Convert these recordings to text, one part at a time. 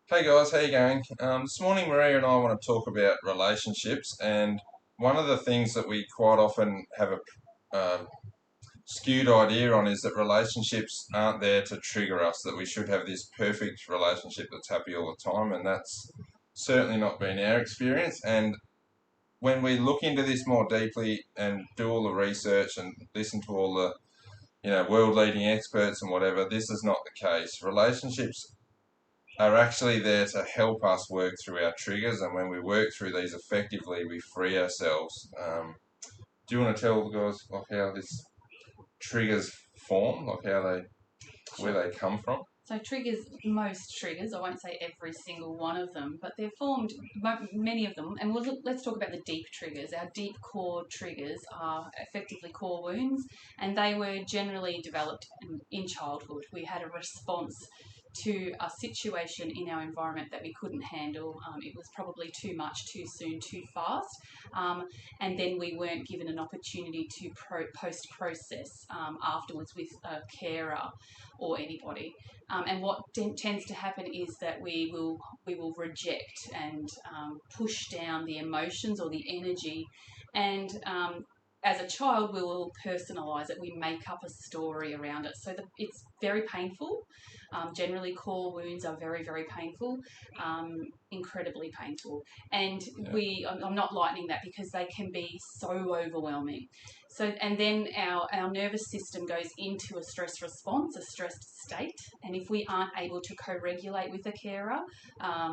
Hey guys, how you going? This morning, Maria and I want to talk about relationships, and one of the things that we quite often have a skewed idea on is that relationships aren't there to trigger us, that we should have this perfect relationship that's happy all the time, and that's certainly not been our experience. And when we look into this more deeply and do all the research and listen to all the world leading experts and whatever, this is not the case. Relationships are actually there to help us work through our triggers, and when we work through these effectively, we free ourselves. Do you want to tell the guys like how this triggers form, like where Sure. they come from? So triggers, most triggers, I won't say every single one of them, but they're formed, many of them, and let's talk about the deep triggers. Our deep core triggers are effectively core wounds, and they were generally developed in childhood. We had a response to a situation in our environment that we couldn't handle. It was probably too much, too soon, too fast, um, and then we weren't given an opportunity to post-process afterwards with a carer or anybody. And what tends to happen is that we will reject and push down the emotions or the energy, and as a child, we will personalize it. We make up a story around it, so it's very painful. Generally, core wounds are very, very painful, incredibly painful, and Yeah, I'm not lightening that because they can be so overwhelming. So, and then our nervous system goes into a stress response, a stressed state. And if we aren't able to co regulate with a carer,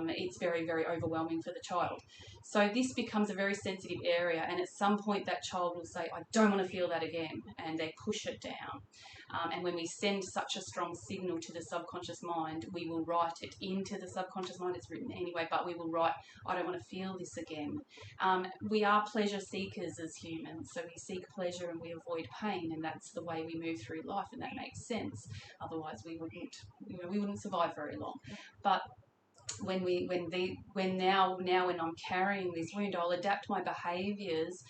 it's very, very overwhelming for the child. So, this becomes a very sensitive area. And at some point, that child will say, I don't want to feel that again. And they push it down. And when we send such a strong signal to the subconscious mind, we will write it into the subconscious mind. It's written anyway, but we will write, I don't want to feel this again. We are pleasure seekers as humans, so we seek pleasure and we avoid pain, and that's the way we move through life, and that makes sense. Otherwise, we wouldn't survive very long. But when when I'm carrying this wound, I'll adapt my behaviours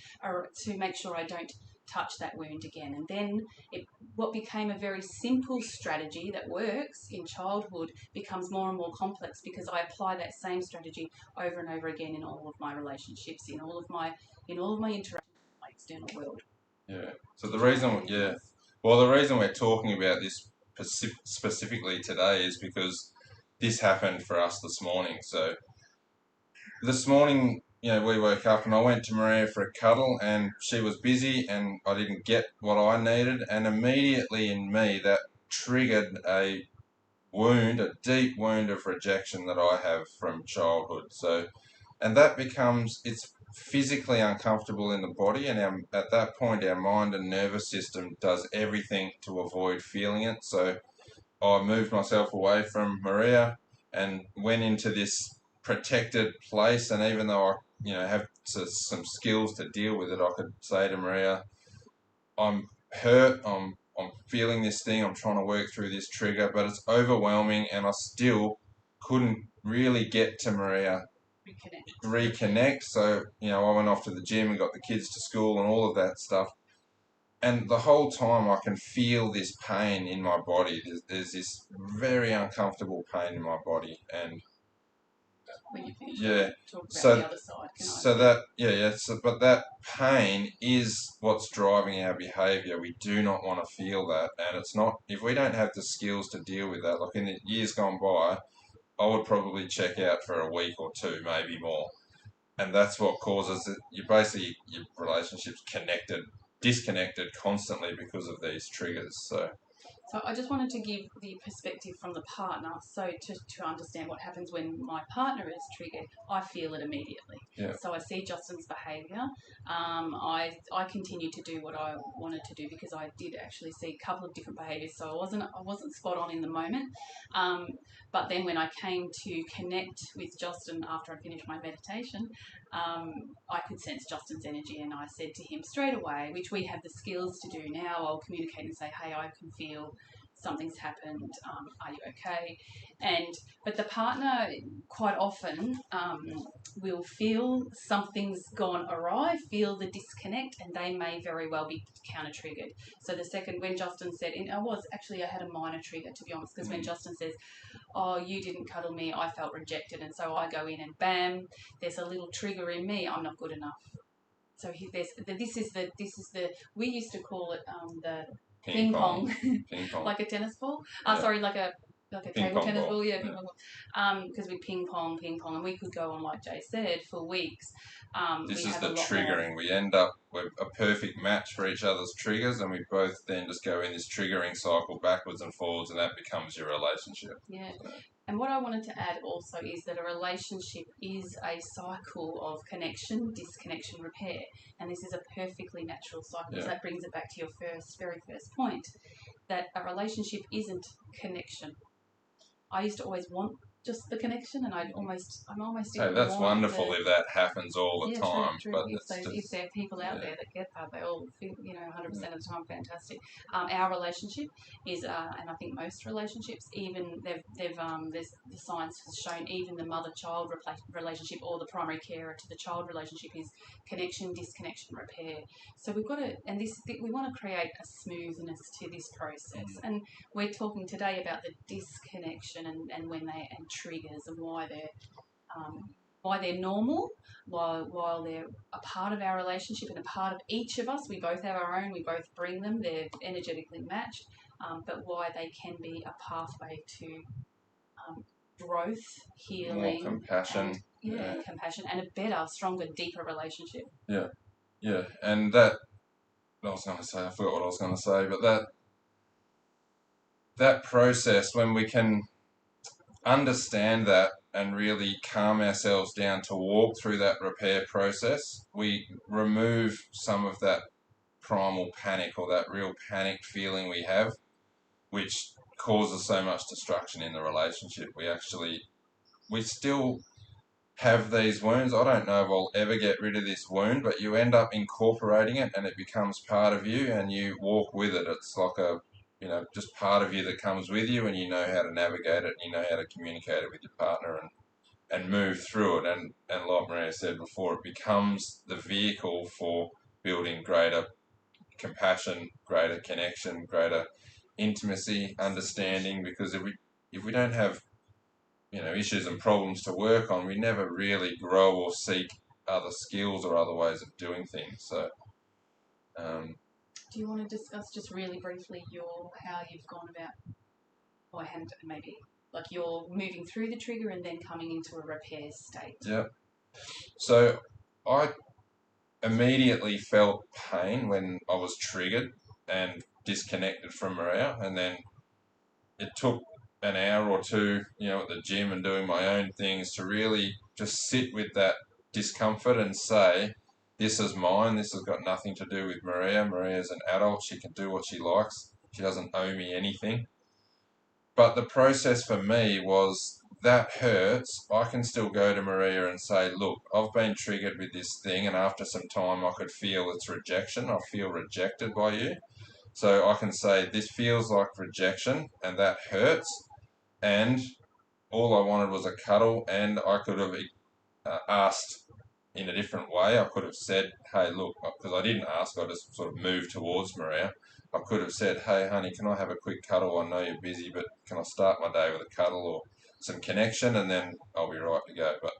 to make sure I don't touch that wound again. And then what became a very simple strategy that works in childhood becomes more and more complex because I apply that same strategy over and over again in all of my relationships, in all of my interactions with my external world. yeah. So Did the you want to add reason, anything yeah, else? well, the reason we're talking about this specifically today is because this happened for us this morning. So this morning, we woke up and I went to Maria for a cuddle, and she was busy and I didn't get what I needed, and immediately in me that triggered a deep wound of rejection that I have from childhood. So, and that becomes, it's physically uncomfortable in the body, and at that point, our mind and nervous system does everything to avoid feeling it. So, I moved myself away from Maria and went into this protected place. And even though I, have some skills to deal with it, I could say to Maria, I'm hurt. I'm feeling this thing. I'm trying to work through this trigger, but it's overwhelming, and I still couldn't really get to Maria reconnect. So I went off to the gym and got the kids to school and all of that stuff. And the whole time I can feel this pain in my body. There's this very uncomfortable pain in my body, and When you finish, yeah. talk about the So other side. Can I? so Yeah. that yeah yeah. So but that pain is what's driving our behaviour. We do not want to feel that, and it's not if we don't have the skills to deal with that. Like in the years gone by, I would probably check out for a week or two, maybe more, and that's what causes it. You basically your relationships disconnected constantly because of these triggers. So So I just wanted to give the perspective from the partner. So to understand what happens when my partner is triggered, I feel it immediately. yeah, So I see Justin's behaviour. I continue to do what I wanted to do because I did actually see a couple of different behaviours. So I wasn't spot on in the moment. Um, but then when I came to connect with Justin after I finished my meditation, um, I could sense Justin's energy, and I said to him straight away, which we have the skills to do now. I'll communicate and say, "Hey, I can feel something's happened, are you okay? But the partner quite often will feel something's gone awry, feel the disconnect, and they may very well be counter triggered. So the second, when Justin said, and I had a minor trigger, to be honest, because when Justin says, oh, you didn't cuddle me, I felt rejected, and so I go in and bam, there's a little trigger in me, I'm not good enough. So this is the we used to call it the ping pong, like a tennis ball. Sorry, like a table tennis ball. Yeah, ping pong. Because we ping pong, and we could go on, like Jay said, for weeks. This is the triggering. We end up with a perfect match for each other's triggers, and we both then just go in this triggering cycle backwards and forwards, and that becomes your relationship. Yeah. So. And what I wanted to add also is that a relationship is a cycle of connection, disconnection, repair. And this is a perfectly natural cycle. So that brings it back to your very first point, that a relationship isn't connection. I used to always want just the connection, and I'm almost. Hey, that's wonderful if that happens all the time. True. But if there are people out there that get that, they all think 100% of the time, fantastic. Our relationship is, and I think most relationships, even there's the science has shown even the mother-child relationship or the primary carer to the child relationship is connection, disconnection, repair. So we've got to, and we want to create a smoothness to this process, and we're talking today about the disconnection and when they and triggers and why they're normal, while they're a part of our relationship and a part of each of us. We both have our own. We both bring them. They're energetically matched, but why they can be a pathway to growth, healing, more compassion, compassion, and a better, stronger, deeper relationship. Yeah, and that I was going to say. I forgot what I was going to say, but that process when we can understand that and really calm ourselves down to walk through that repair process, we remove some of that primal panic or that real panic feeling we have, which causes so much destruction in the relationship. We still have these wounds. I don't know if I'll ever get rid of this wound, but you end up incorporating it and it becomes part of you and you walk with it. It's like just part of you that comes with you, and you know how to navigate it, and you know how to communicate it with your partner and move through it. And like Maria said before, it becomes the vehicle for building greater compassion, greater connection, greater intimacy, understanding, because if we don't have issues and problems to work on, we never really grow or seek other skills or other ways of doing things. So do you want to discuss just really briefly how you've gone about, or maybe like you're moving through the trigger and then coming into a repair state? Yeah. So I immediately felt pain when I was triggered and disconnected from Maria, and then it took an hour or two, at the gym and doing my own things to really just sit with that discomfort and say, this is mine. This has got nothing to do with Maria. Maria's an adult. She can do what she likes. She doesn't owe me anything. But the process for me was, that hurts. I can still go to Maria and say, look, I've been triggered with this thing, and after some time I could feel it's rejection. I feel rejected by you. So I can say, this feels like rejection and that hurts. And all I wanted was a cuddle, and I could have asked in a different way. I could have said, hey, look, because I didn't ask, I just sort of moved towards Maria. I could have said, hey, honey, can I have a quick cuddle? I know you're busy, but can I start my day with a cuddle or some connection, and then I'll be right to go. But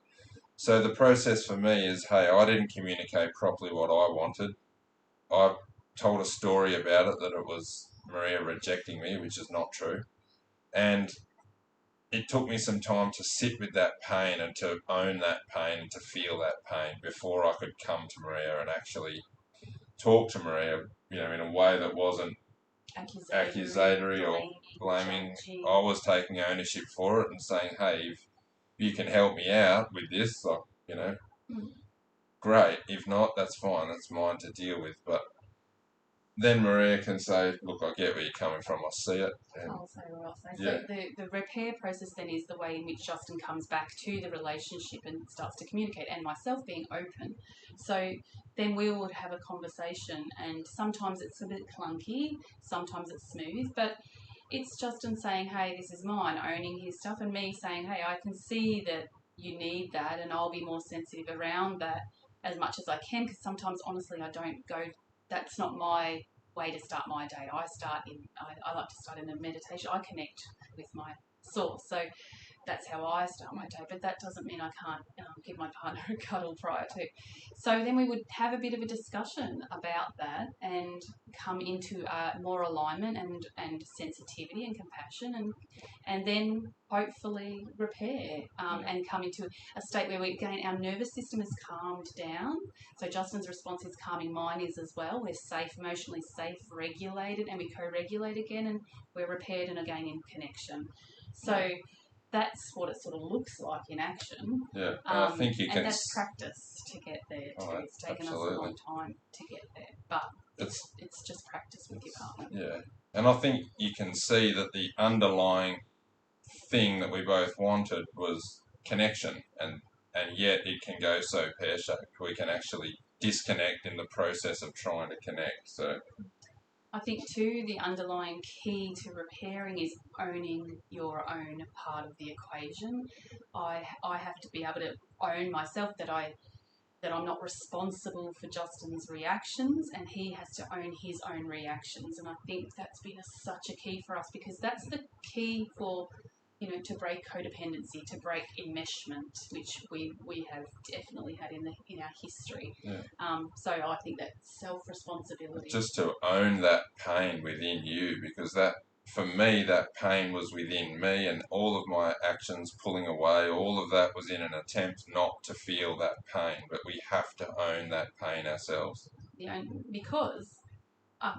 so the process for me is, hey, I didn't communicate properly what I wanted. I told a story about it, that it was Maria rejecting me, which is not true. And it took me some time to sit with that pain and to own that pain and to feel that pain before I could come to Maria and actually talk to Maria, in a way that wasn't accusatory or blaming. I was taking ownership for it and saying, hey, if you can help me out with this, great. If not, that's fine. That's mine to deal with. But then Maria can say, look, I get where you're coming from. I see it. I'll say what I'll say. Yeah. So the repair process then is the way in which Justin comes back to the relationship and starts to communicate, and myself being open. So then we would have a conversation, and sometimes it's a bit clunky, sometimes it's smooth, but it's Justin saying, hey, this is mine, owning his stuff, and me saying, hey, I can see that you need that, and I'll be more sensitive around that as much as I can, because sometimes, honestly, I don't go, that's not my way to start my day. I like to start in a meditation. I connect with my source. So that's how I start my day, but that doesn't mean I can't give my partner a cuddle prior to. So then we would have a bit of a discussion about that and come into more alignment and sensitivity and compassion, and then hopefully repair and come into a state where we, again, our nervous system is calmed down. So Justin's response is calming, mine is as well. We're safe, emotionally safe, regulated, and we co-regulate again, and we're repaired and again in connection. So that's what it sort of looks like in action. Yeah, and I think you and can. that's practice to get there too. Oh, It's taken absolutely. us a long time to get there, but it's just practice with your partner. Yeah, and I think you can see that the underlying thing that we both wanted was connection, and yet it can go so pear-shaped. We can actually disconnect in the process of trying to connect. So I think too, the underlying key to repairing is owning your own part of the equation. I have to be able to own myself that I'm not responsible for Justin's reactions, and he has to own his own reactions. And I think that's been such a key for us, because that's the key for, to break codependency, to break enmeshment, which we have definitely had in our history. yeah. So I think that self-responsibility. Just to own that pain within you, because that, for me, that pain was within me, and all of my actions pulling away, all of that was in an attempt not to feel that pain, but we have to own that pain ourselves. Because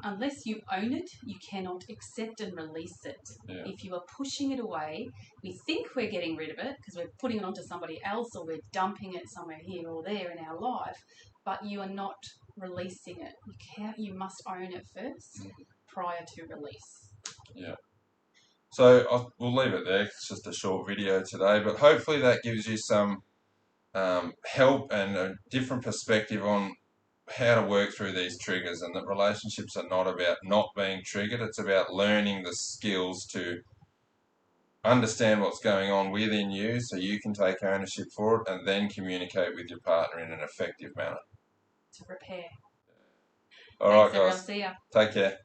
unless you own it, you cannot accept and release it. Yeah. If you are pushing it away, we think we're getting rid of it because we're putting it onto somebody else, or we're dumping it somewhere here or there in our life, but you are not releasing it. You must own it first prior to release. Yeah. So we'll leave it there. It's just a short video today, but hopefully that gives you some help and a different perspective on how to work through these triggers, and that relationships are not about not being triggered. It's about learning the skills to understand what's going on within you so you can take ownership for it and then communicate with your partner in an effective manner. To repair. All Thanks, right, guys. everyone. See ya. Take care.